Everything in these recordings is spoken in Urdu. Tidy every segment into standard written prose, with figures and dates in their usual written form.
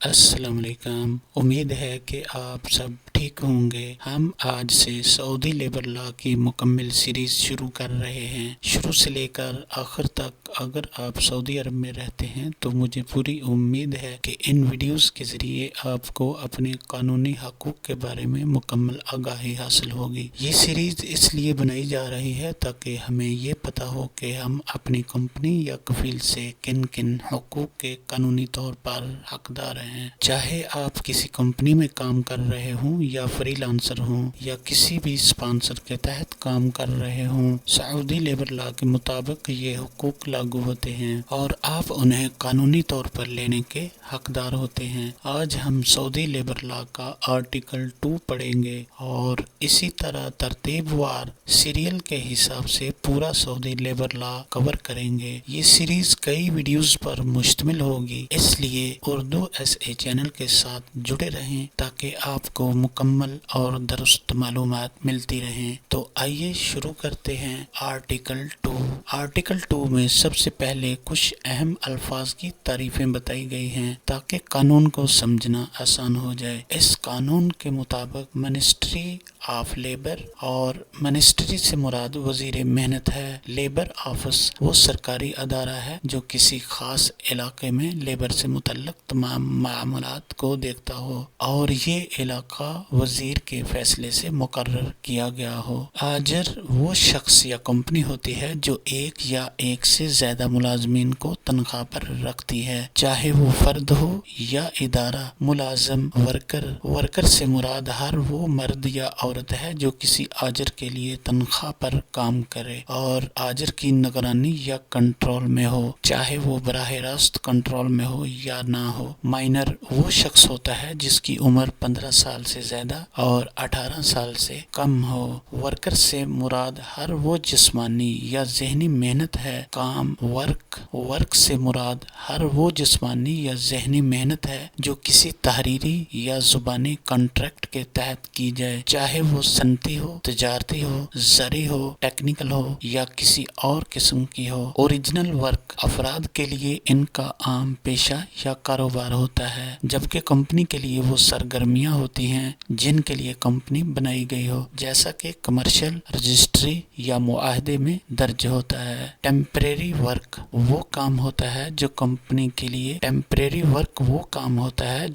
السلام علیکم۔ امید ہے کہ آپ سب ٹھیک ہوں گے۔ ہم آج سے سعودی لیبر لا کی مکمل سیریز شروع کر رہے ہیں۔ شروع سے لے کر آخر تک اگر آپ سعودی عرب میں رہتے ہیں تو مجھے پوری امید ہے کہ ان ویڈیوز کے ذریعے آپ کو اپنے قانونی حقوق کے بارے میں مکمل آگاہی حاصل ہوگی۔ یہ سیریز اس لیے بنائی جا رہی ہے تاکہ ہمیں یہ پتہ ہو کہ ہم اپنی کمپنی یا کفیل سے کن کن حقوق کے قانونی طور پر حقدار ہیں۔ چاہے آپ کسی کمپنی میں کام کر رہے ہوں یا فری لانسر ہوں یا کسی بھی اسپانسر کے تحت کام کر رہے ہوں، سعودی لیبر لا کے مطابق یہ حقوق لاگو ہوتے ہیں اور آپ انہیں قانونی طور پر لینے کے حقدار ہوتے ہیں۔ آج ہم سعودی لیبر لا کا آرٹیکل 2 پڑھیں گے اور اسی طرح ترتیب وار سیریل کے حساب سے پورا سعودی لیبر لا کور کریں گے۔ یہ سیریز کئی ویڈیوز پر مشتمل ہوگی، اس لیے اردو SE چینل کے ساتھ جڑے رہیں تاکہ آپ کو مکمل اور درست معلومات ملتی رہیں۔ تو آئیے شروع کرتے ہیں۔ آرٹیکل 2۔ آرٹیکل 2 میں سب سے پہلے کچھ اہم الفاظ کی تعریفیں بتائی گئی ہیں تاکہ قانون کو سمجھنا آسان ہو جائے۔ اس قانون کے مطابق منسٹری آف لیبر، اور منسٹری سے مراد وزیر محنت ہے۔ لیبر آفس وہ سرکاری ادارہ ہے جو کسی خاص علاقے میں لیبر سے متعلق تمام معاملات کو دیکھتا ہو اور یہ علاقہ وزیر کے فیصلے سے مقرر کیا گیا ہو۔ آجر وہ شخص یا کمپنی ہوتی ہے جو ایک یا ایک سے زیادہ ملازمین کو تنخواہ پر رکھتی ہے، چاہے وہ فرد ہو یا ادارہ۔ ملازم ورکر سے مراد ہر وہ مرد یا عورت ہے جو کسی آجر کے لیے تنخواہ پر کام کرے اور آجر کی نگرانی یا کنٹرول میں ہو، چاہے وہ براہ راست کنٹرول میں ہو یا نہ ہو۔ مائنر وہ شخص ہوتا ہے جس کی عمر 15 سال سے زیادہ اور 18 سال سے کم ہو۔ ورکر سے مراد ہر وہ جسمانی یا ذہنی محنت ہے۔ کام ورک سے مراد ہر وہ جسمانی یا ذہنی محنت ہے جو کسی تحریری یا زبانی کنٹریکٹ کے تحت کی جائے، چاہے وہ صنعتی ہو، تجارتی ہو، زرعی ہو، ٹیکنیکل ہو یا کسی اور قسم کی ہو۔ اوریجنل ورک افراد کے لیے ان کا عام پیشہ یا کاروبار ہوتا ہے، جبکہ کمپنی کے لیے وہ سرگرمیاں ہوتی ہیں جن کے لیے کمپنی بنائی گئی ہو، جیسا کہ کمرشل رجسٹری یا معاہدے میں درج ہوتا ہے۔ ٹیمپریری ورک وہ کام ہوتا ہے جو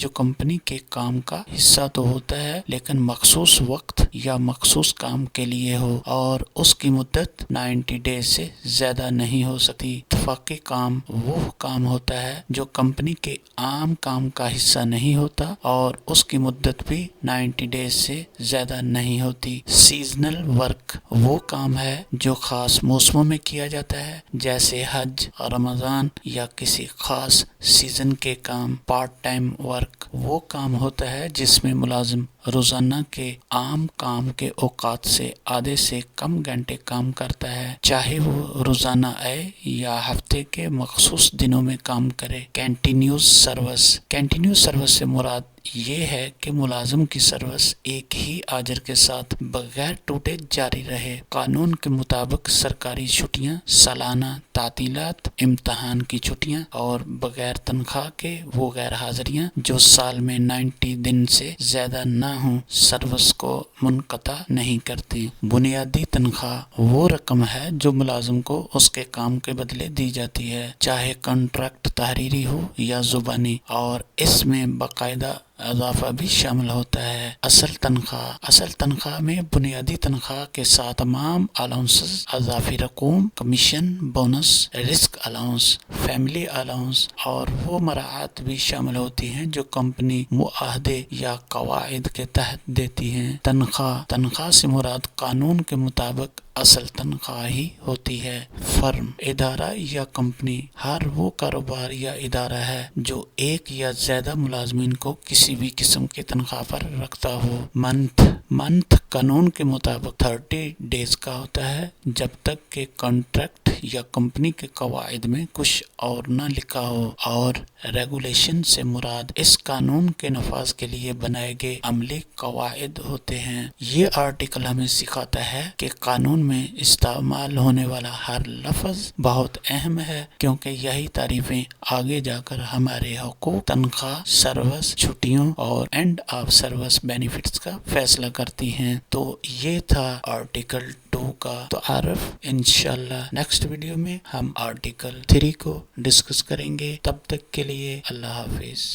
کمپنی کے کام کا حصہ تو ہوتا ہے لیکن مخصوص وقت یا مخصوص کام کے لیے ہو اور اس کی مدت 90 ڈیز سے زیادہ نہیں ہو سکتی۔ اتفاقی کام وہ کام ہوتا ہے جو کمپنی کے عام کام کا حصہ نہیں ہوتا اور اس کی مدت بھی 90 ڈیز سے زیادہ نہیں ہوتی۔ سیزنل ورک وہ کام ہے جو خاص موسموں میں کیا جاتا ہے، جیسے حج، رمضان یا کسی خاص سیزن کے کام۔ پارٹ ٹائم ورک وہ کام ہوتا ہے جس میں ملازم روزانہ کے عام کام کے اوقات سے آدھے سے کم گھنٹے کام کرتا ہے، چاہے وہ روزانہ آئے یا ہفتے کے مخصوص دنوں میں کام کرے۔ کنٹینیوس سروس سے مراد یہ ہے کہ ملازم کی سروس ایک ہی آجر کے ساتھ بغیر ٹوٹے جاری رہے۔ قانون کے مطابق سرکاری چھٹیاں، سالانہ تعطیلات، امتحان کی چھٹیاں اور بغیر تنخواہ کے وہ غیر حاضریاں جو سال میں 90 دن سے زیادہ نہ ہوں، سروس کو منقطع نہیں کرتی۔ بنیادی تنخواہ وہ رقم ہے جو ملازم کو اس کے کام کے بدلے دی جاتی ہے، چاہے کنٹریکٹ تحریری ہو یا زبانی، اور اس میں باقاعدہ اضافہ بھی شامل ہوتا ہے۔ اصل تنخواہ میں بنیادی تنخواہ کے ساتھ تمام الاؤنسز، اضافی رقوم، commission, bonus, risk allowance, family allowance اور وہ مراعات بھی شامل ہوتی ہیں جو کمپنی معاہدے یا قواعد کے تحت دیتی ہیں۔ تنخواہ سے مراد قانون کے مطابق اصل تنخواہ ہی ہوتی ہے۔ فرم، ادارہ یا کمپنی ہر وہ کاروبار یا ادارہ ہے جو ایک یا زیادہ ملازمین کو کسی بھی قسم کی تنخواہ پر رکھتا ہو۔ منتھ قانون کے مطابق 30 ڈیز کا ہوتا ہے جب تک کہ کانٹریکٹ یا کمپنی کے قواعد میں کچھ اور نہ لکھا ہو، اور ریگولیشن سے مراد اس قانون کے نفاذ کے لیے بنائے گئے عملی قواعد ہوتے ہیں۔ یہ آرٹیکل ہمیں سکھاتا ہے کہ قانون میں استعمال ہونے والا ہر لفظ بہت اہم ہے، کیونکہ یہی تعریفیں آگے جا کر ہمارے حقوق، تنخواہ، سروس، چھٹیوں اور اینڈ آف سروس بینیفٹس کا فیصلہ کرتی ہیں۔ تو یہ تھا آرٹیکل 2 کا تعارف۔ انشاءاللہ نیکسٹ ویڈیو میں ہم آرٹیکل 3 کو ڈسکس کریں گے۔ تب تک کے لیے اللہ حافظ۔